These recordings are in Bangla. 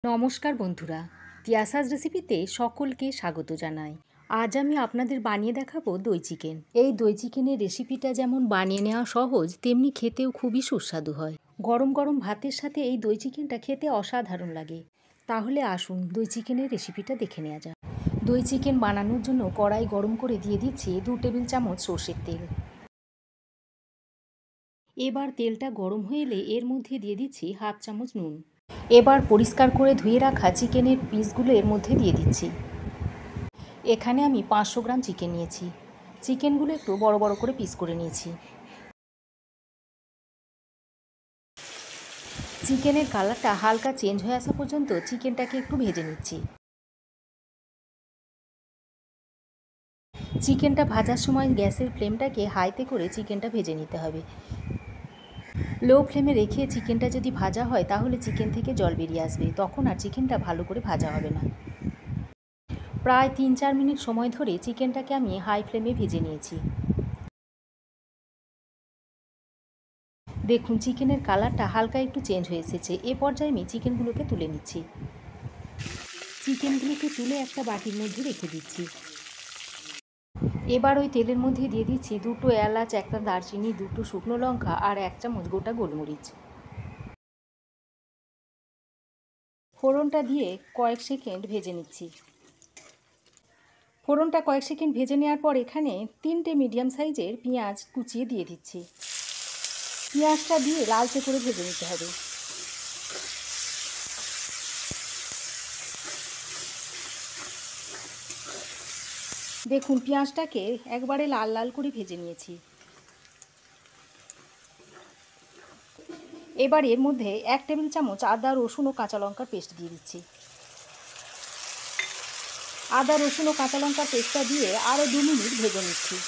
নমস্কার বন্ধুরা, তিয়াসাস রেসিপিতে সকলকে স্বাগত জানাই। আজ আমি আপনাদের বানিয়ে দেখাবো দই চিকেন। এই দই চিকেনের রেসিপিটা যেমন বানিয়ে নেওয়া সহজ, তেমনি খেতেও খুবই সুস্বাদু হয়। গরম গরম ভাতের সাথে এই দই চিকেনটা খেতে অসাধারণ লাগে। তাহলে আসুন দই চিকেনের রেসিপিটা দেখে নেওয়া যাক। দই চিকেন বানানোর জন্য কড়াই গরম করে দিয়ে দিচ্ছি 2 টেবিল চামচ সর্ষের তেল। এবার তেলটা গরম হয়ে এলে এর মধ্যে দিয়ে দিচ্ছি হাফ চামচ নুন। এবার পরিষ্কার করে ধুয়ে রাখা চিকেনের পিসগুলো এর মধ্যে দিয়ে দিচ্ছি। এখানে আমি 500 গ্রাম চিকেন নিয়েছি। চিকেনগুলো একটু বড় বড় করে পিস করে নিয়েছি। চিকেনের কালারটা হালকা চেঞ্জ হয়ে আসা পর্যন্ত চিকেনটাকে একটু ভেজে নিচ্ছি। চিকেনটা ভাজার সময় গ্যাসের ফ্লেমটাকে হাইতে করে চিকেনটা ভেজে নিতে হবে। লো ফ্লেমে রেখে চিকেনটা যদি ভাজা হয় তাহলে চিকেন থেকে জল বেরিয়ে আসবে, তখন আর চিকেনটা ভালো করে ভাজা হবে না। প্রায় 3-4 মিনিট সময় ধরে চিকেনটাকে আমি হাই ফ্লেমে ভেজে নিয়েছি। দেখুন চিকেনের কালারটা হালকা একটু চেঞ্জ হয়ে এসেছে। এ পর্যায়ে আমি চিকেনগুলোকে তুলে নিচ্ছি। চিকেনগুলোকে তুলে একটা বাটির মধ্যে রেখে দিচ্ছি। এবার ওই তেলের মধ্যে দিয়ে দিচ্ছি 2টো এলাচ, একটা দারচিনি, 2টো শুকনো লঙ্কা আর 1 চামচ গোটা গোলমরিচ। ফোড়নটা দিয়ে কয়েক সেকেন্ড ভেজে নিচ্ছি। ফোড়নটা কয়েক সেকেন্ড ভেজে নেওয়ার পর এখানে 3টে মিডিয়াম সাইজের পেঁয়াজ কুচিয়ে দিয়ে দিচ্ছি। পেঁয়াজটা দিয়ে লালচে করে ভেজে নিতে হবে। দেখুন পেঁয়াজটাকে একবারে লাল লাল করে ভেজে নিয়েছি। এবার এর মধ্যে 1 টেবিল চামচ আদা, রসুন ও কাঁচা লঙ্কার পেস্ট দিয়ে দিচ্ছি। আদা, রসুন ও কাঁচা লঙ্কার পেস্টটা দিয়ে আরও 2 মিনিট ভেজে নিচ্ছি।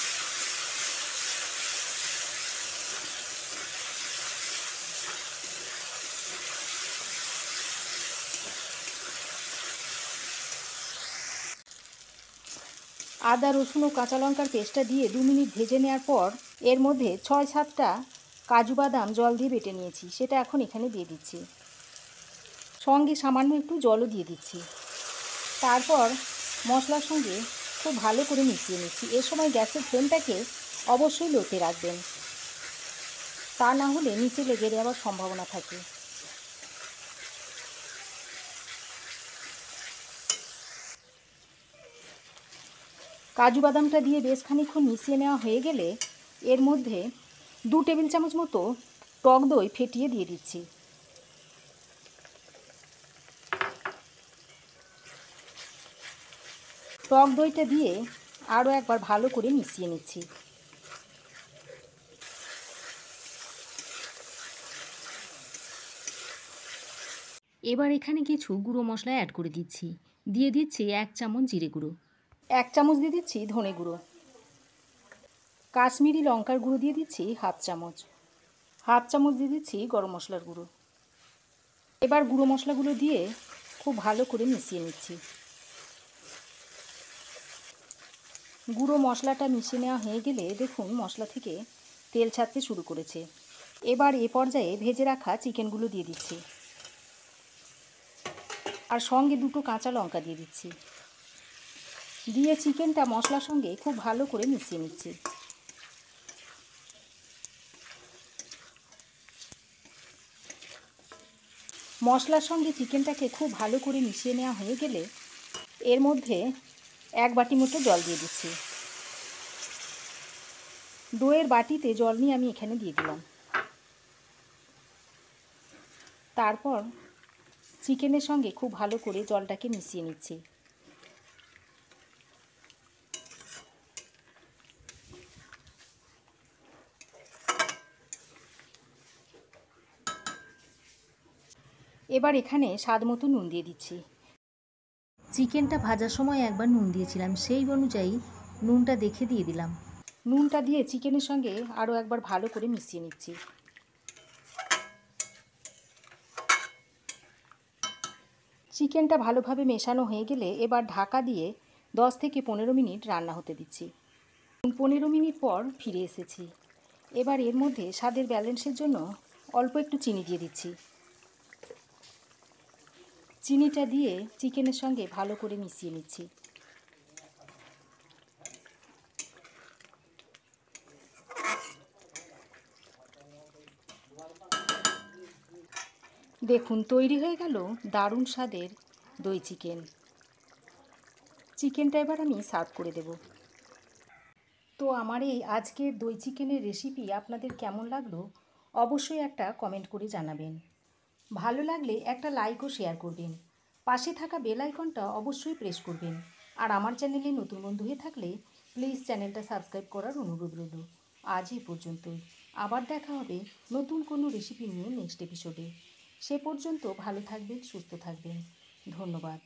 আদা, রসুন ও কাঁচা লঙ্কার পেস্টটা দিয়ে 2 মিনিট ভেজে নেওয়ার পর এর মধ্যে 6-7টা কাজু বাদাম জল দিয়ে বেটে নিয়েছি, সেটা এখন এখানে দিয়ে দিচ্ছি। সঙ্গে সামান্য একটু জলও দিয়ে দিচ্ছি। তারপর মশলার সঙ্গে খুব ভালো করে মিশিয়ে নিচ্ছি। এ সময় গ্যাসের ফ্লেমটাকে অবশ্যই লোতে রাখবেন, তা না হলে নিচে লেগে যাওয়ার সম্ভাবনা থাকে। কাজু বাদামটা দিয়ে বেশ খানিকক্ষণ মিশিয়ে নেওয়া হয়ে গেলে এর মধ্যে 2 টেবিল চামচ মতো টক দই ফেটিয়ে দিয়ে দিচ্ছি। টক দইটা দিয়ে আরও একবার ভালো করে মিশিয়ে নিচ্ছি। এবার এখানে কিছু গুঁড়ো মশলা অ্যাড করে দিচ্ছি। দিয়ে দিচ্ছি 1 চামচ জিরে গুঁড়ো, 1 চামচ দিয়ে দিচ্ছি ধনে গুঁড়ো, কাশ্মীরি লঙ্কার গুঁড়ো দিয়ে দিচ্ছি হাফ চামচ, হাফ চামচ দিয়ে দিচ্ছি গরম মশলার গুঁড়ো। এবার গুঁড়ো মশলাগুলো দিয়ে খুব ভালো করে মিশিয়ে নিচ্ছি। গুঁড়ো মশলাটা মিশিয়ে নেওয়া হয়ে গেলে দেখুন মশলা থেকে তেল ছাড়তে শুরু করেছে। এবার এ পর্যায়ে ভেজে রাখা চিকেনগুলো দিয়ে দিচ্ছি আর সঙ্গে 2টো কাঁচা লঙ্কা দিয়ে দিচ্ছি। দিয়ে চিকেনটা মশলার সঙ্গে খুব ভালো করে মিশিয়ে নিচ্ছি। মশলার সঙ্গে চিকেনটাকে খুব ভালো করে মিশিয়ে নেওয়া হয়ে গেলে এর মধ্যে 1 বাটি মতো জল দিয়ে দিচ্ছি। দইয়ের বাটিতে জল নিয়ে আমি এখানে দিয়ে দিলাম। তারপর চিকেনের সঙ্গে খুব ভালো করে জলটাকে মিশিয়ে নিচ্ছি। এবার এখানে স্বাদ মতো নুন দিয়ে দিচ্ছি। চিকেনটা ভাজার সময় একবার নুন দিয়েছিলাম, সেই অনুযায়ী নুনটা দেখে দিয়ে দিলাম। নুনটা দিয়ে চিকেনের সঙ্গে আরও একবার ভালো করে মিশিয়ে নিচ্ছি। চিকেনটা ভালোভাবে মেশানো হয়ে গেলে এবার ঢাকা দিয়ে 10 থেকে 15 মিনিট রান্না হতে দিচ্ছি। 15 মিনিট পর ফিরে এসেছি। এবার এর মধ্যে স্বাদের ব্যালেন্সের জন্য অল্প একটু চিনি দিয়ে দিচ্ছি। চিনিটা দিয়ে চিকেনের সঙ্গে ভালো করে মিশিয়ে নিচ্ছি। দেখুন তৈরি হয়ে গেল দারুণ স্বাদের দই চিকেন। চিকেনটা এবার আমি সার্ভ করে দেব। তো আমার এই আজকের দই চিকেনের রেসিপি আপনাদের কেমন লাগলো অবশ্যই একটা কমেন্ট করে জানাবেন। ভালো লাগলে একটা লাইক ও শেয়ার করবেন। পাশে থাকা বেল আইকনটা অবশ্যই প্রেস করবেন। আর আমার চ্যানেলে নতুন বন্ধু হয়ে থাকলে প্লিজ চ্যানেলটা সাবস্ক্রাইব করার অনুরোধ রইল। আজ এই পর্যন্তই। আবার দেখা হবে নতুন কোনো রেসিপি নিয়ে নেক্সট এপিসোডে। সে পর্যন্ত ভালো থাকবেন, সুস্থ থাকবেন। ধন্যবাদ।